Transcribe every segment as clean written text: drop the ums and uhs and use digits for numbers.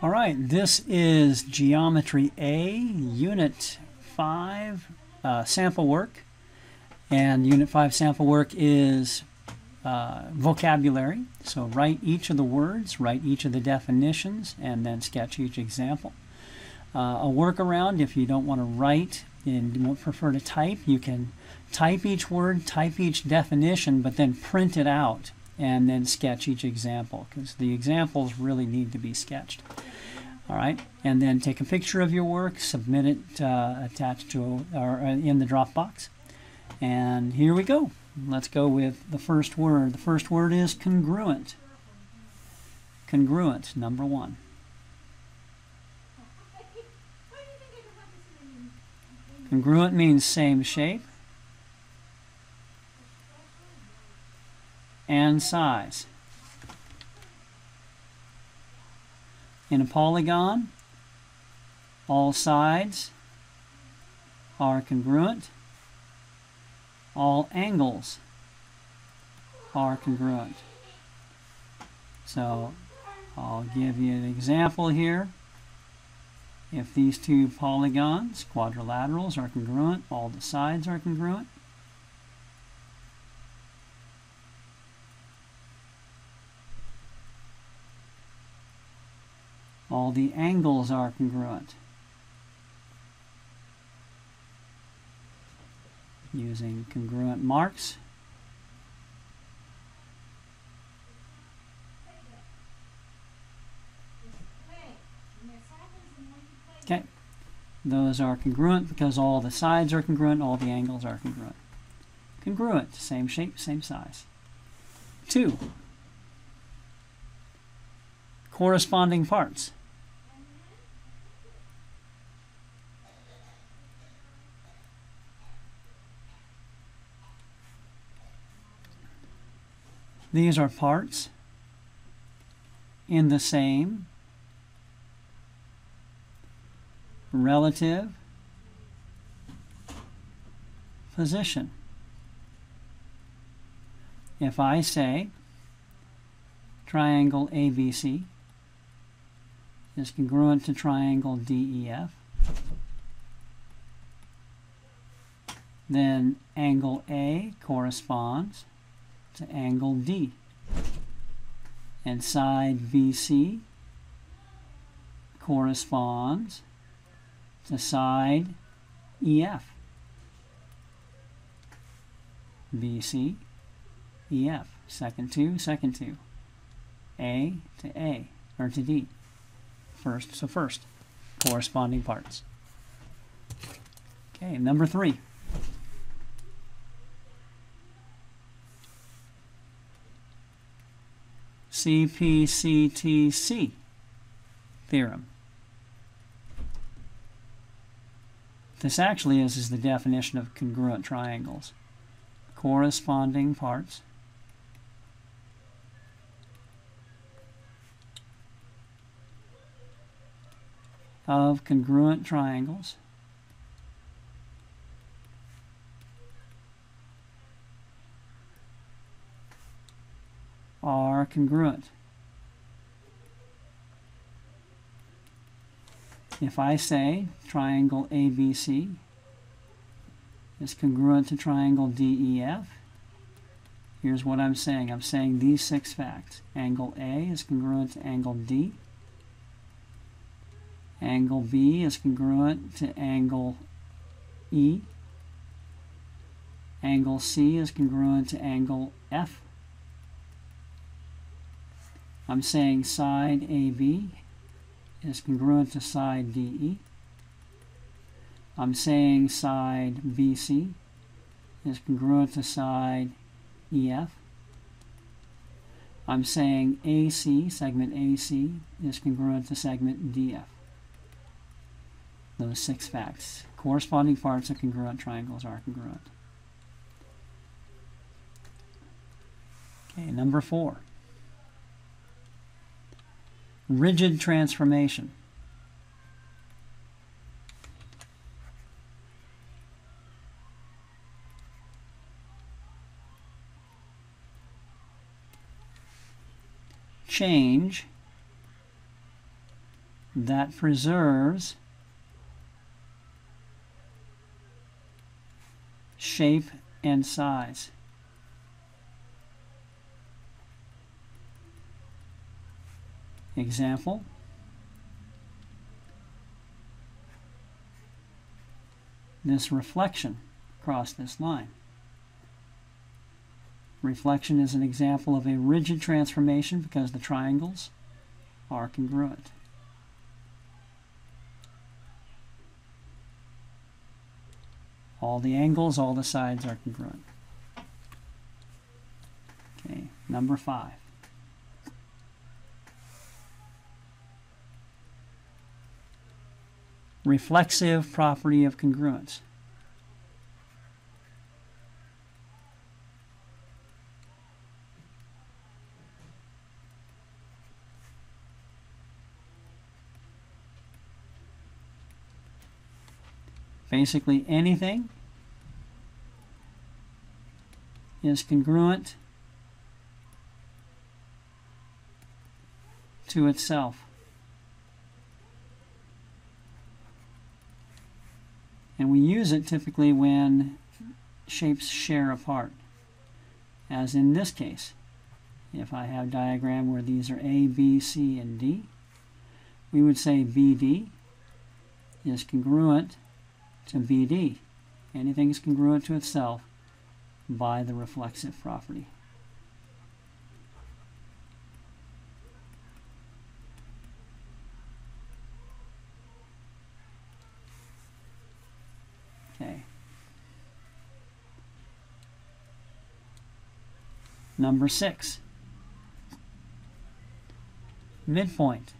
All right, this is Geometry A, Unit 5 sample work. And Unit 5 sample work is vocabulary. So write each of the words, write each of the definitions, and then sketch each example. A workaround, if you don't want to write and you prefer to type, you can type each word, type each definition, but then print it out and then sketch each example, because the examples really need to be sketched. All right, and then take a picture of your work, submit it attached to or in the Dropbox. And here we go. Let's go with the first word. The first word is congruent. Congruent, number 1. Congruent means same shape and size. In a polygon, all sides are congruent. All angles are congruent. So I'll give you an example here. If these two polygons, quadrilaterals, are congruent, all the sides are congruent. All the angles are congruent. Using congruent marks. Okay, those are congruent because all the sides are congruent, all the angles are congruent. Congruent, same shape, same size. 2. Corresponding parts. These are parts in the same relative position. If I say triangle ABC is congruent to triangle DEF, then angle A corresponds to angle D, and side VC corresponds to side EF. BC, EF, second 2, second 2. A to A, or to D. First, so first, corresponding parts. Okay, number 3. CPCTC theorem. This actually is the definition of congruent triangles. Corresponding parts of congruent triangles are congruent. If I say triangle ABC is congruent to triangle DEF, here's what I'm saying. I'm saying these 6 facts. Angle A is congruent to angle D. Angle B is congruent to angle E. Angle C is congruent to angle F. I'm saying side AB is congruent to side DE. I'm saying side BC is congruent to side EF. I'm saying AC, segment AC, is congruent to segment DF. Those 6 facts. Corresponding parts of congruent triangles are congruent. Okay, number 4. Rigid transformation. Change that preserves shape and size. Example, this reflection across this line. Reflection is an example of a rigid transformation because the triangles are congruent. All the angles, all the sides are congruent. Okay, number 5. Reflexive property of congruence. Basically anything is congruent to itself. And we use it typically when shapes share apart. As in this case, if I have a diagram where these are A, B, C, and D, we would say BD is congruent to BD. Anything is congruent to itself by the reflexive property. Okay. Number 6. Midpoint.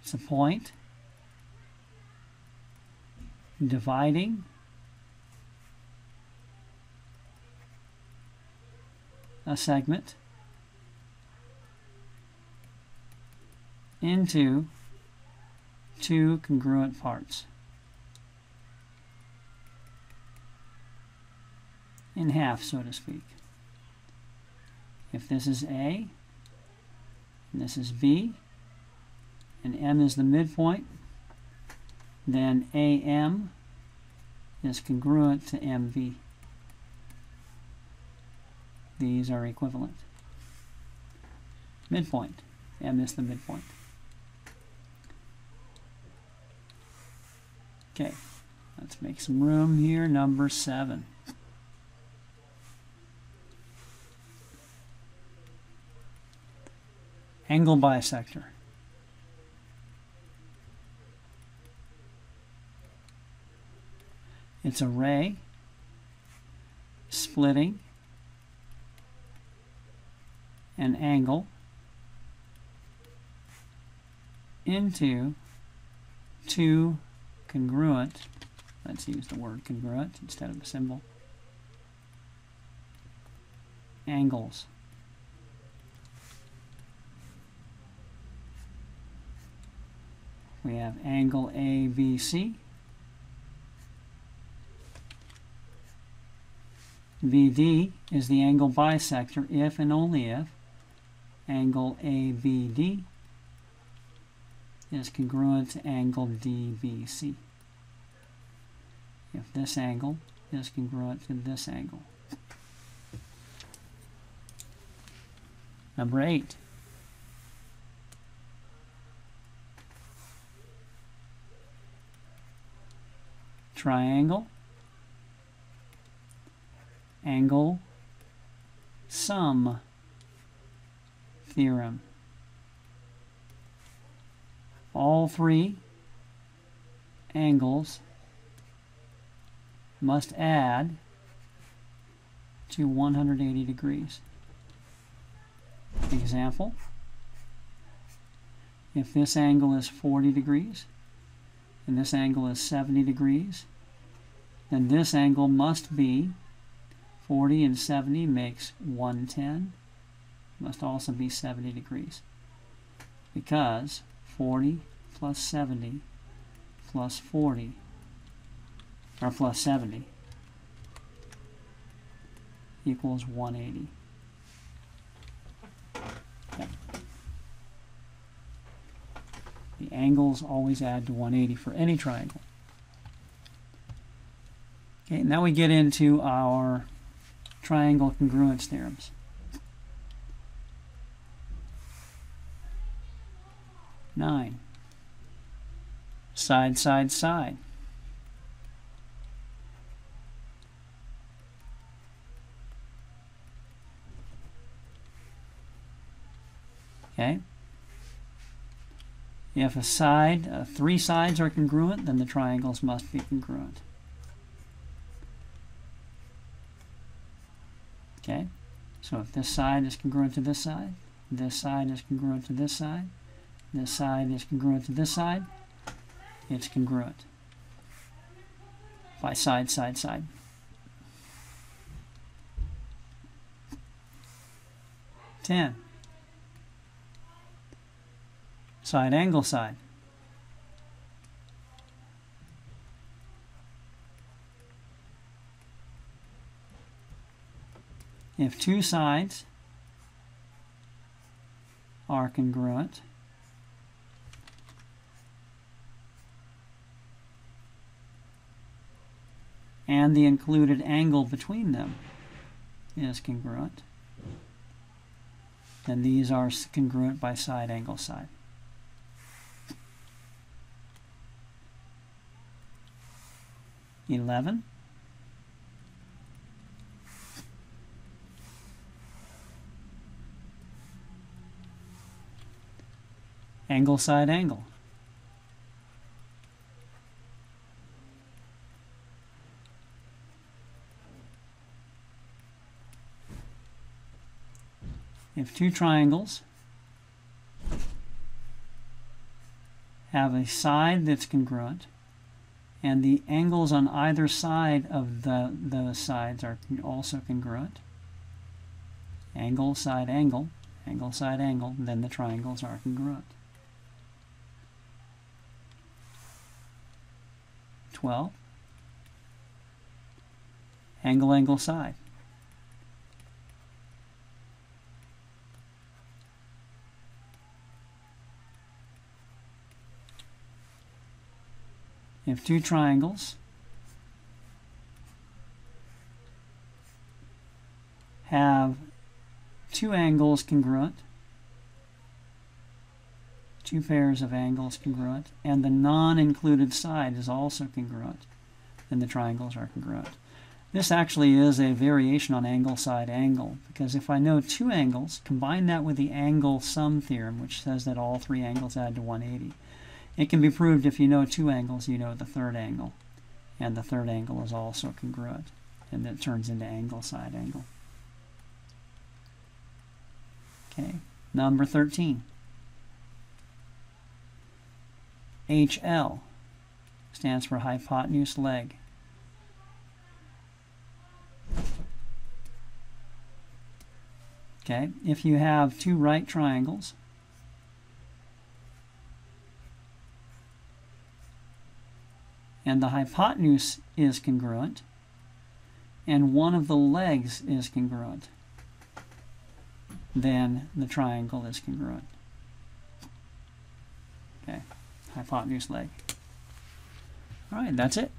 It's a point dividing a segment into two congruent parts. In half, so to speak. If this is A, and this is B, and M is the midpoint, then AM is congruent to MB. These are equivalent. Midpoint. M is the midpoint. Okay, let's make some room here. Number 7. Angle bisector. It's a ray splitting an angle into two congruent, let's use the word congruent instead of a symbol, angles. We have angle ABC. BD is the angle bisector if and only if angle ABD is congruent to angle DBC. If this angle is congruent to this angle. Number 8. Triangle, angle sum theorem. All three angles must add to 180 degrees. Example, if this angle is 40 degrees and this angle is 70 degrees, then this angle must be 40 and 70 makes 110. Must also be 70 degrees. Because 40 plus 70 plus 40, or plus 70, equals 180. angles always add to 180 for any triangle. Okay, now we get into our triangle congruence theorems. Nine. Side, side, side. Okay. If a side, three sides are congruent, then the triangles must be congruent. Okay. So if this side is congruent to this side is congruent to this side is congruent to this side, it's congruent by side, side, side. Ten. Side, angle, side. If two sides are congruent, and the included angle between them is congruent, then these are congruent by side, angle, side. (11) Angle, side, angle. If two triangles have a side that's congruent, and the angles on either side of the sides are also congruent, angle, side, angle, angle, side, angle, then the triangles are congruent. 12. Angle, angle, side. If two triangles have two angles congruent, two pairs of angles congruent, and the non-included side is also congruent, then the triangles are congruent. This actually is a variation on angle, side, angle, because if I know two angles, combine that with the angle sum theorem, which says that all three angles add to 180. It can be proved if you know two angles, you know the third angle, and the third angle is also congruent, and that turns into angle, side, angle. Okay, number 13. HL stands for hypotenuse leg. Okay, if you have two right triangles, and the hypotenuse is congruent, and one of the legs is congruent, then the triangle is congruent. Okay, hypotenuse leg. All right, that's it.